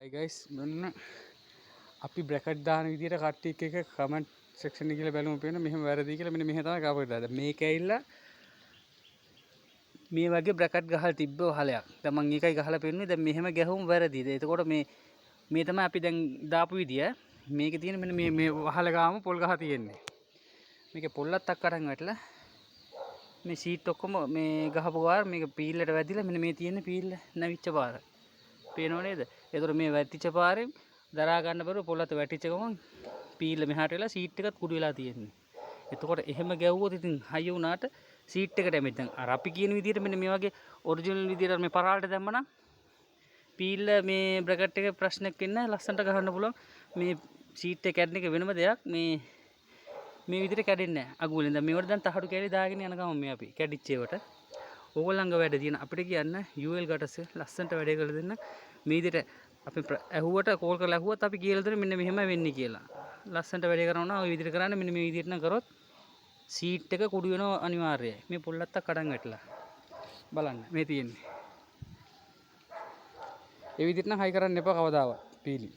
Hey guys, මෙන්න අපි bracket දාන විදියට කට්ටිය එක කමෙන්ට් සෙක්ෂන් එක කියලා බැලුවම පේන මෙහෙම වැරදි කියලා මෙන්න මෙහෙ තමයි කවර් දාලා. මේක ඇවිල්ලා මේ වගේ බ්‍රැකට් ගහලා තිබ්බ වහලයක්. දැන් මම ඒකයි ගහලා පෙන්නුවේ. දැන් මෙහෙම ගැහුවම වැරදිද? එතකොට මේ තමයි අපි දැන් දාපු විදිය. මේකේ තියෙන මෙන්න මේ වහල ගාම පොල් ගහ තියෙන්නේ. මේකේ පොල්ලත් අක්කටන් වැටලා මේ සීට් ඔක්කොම මේ ගහපු ගාර මේක පීල්ලට වැදිලා මෙන්න මේ තියෙන පීල්ල නැවිච්ච පාර. පේනව නේද? ඒතර මේ වැටිච්ච පාරෙන් දරා ගන්න බැරුව පොළත වැටිච්ච ගමන් පීල්ල මෙහාට වෙලා සීට් එකත් කුඩු වෙලා තියෙන්නේ. එතකොට එහෙම ගැව්වොත් ඉතින් හයිය වුණාට සීට් එක ඩැමේජ්. දැන් අර අපි කියන විදිහට මෙන්න මේ වගේ ඔරිජිනල් විදිහට මේ පරාලට දැම්මනම් පීල්ල මේ බ්‍රැකට් එකේ ප්‍රශ්නයක් වෙන්නේ නැහැ. ලස්සනට ගහන්න පුළුවන්. මේ සීට් එක කැඩෙන එක වෙනම දෙයක්. මේ විදිහට කැඩෙන්නේ නැහැ. අගුලෙන් දැන් මේවට දැන් තහඩු කැලි දාගෙන යන ගමන් මේ අපි කැඩිච්ච ඒවට ඕගොල්ලන්ග වැඩ තියෙන අපිට කියන්න UL ගටස් ලස්සනට වැඩේ කරලා දෙන්න. මේ විදිහට අපි ඇහුවට කෝල් කරලා ඇහුවත් අපි කියලා දෙන්න මෙන්න මෙහෙම වෙන්නේ කියලා. ලස්සනට වැඩේ කරනවා නම් ওই විදිහට කරන්න මෙන්න මේ විදිහට නම් කරොත් සීට් එක කුඩු වෙනවා අනිවාර්යයි. මේ පොල්ලත්තක් කඩන් වැටලා. බලන්න මේ තියෙන්නේ. ඒ විදිහට නම් හයි කරන්න එපා කවදාවත් පීලි.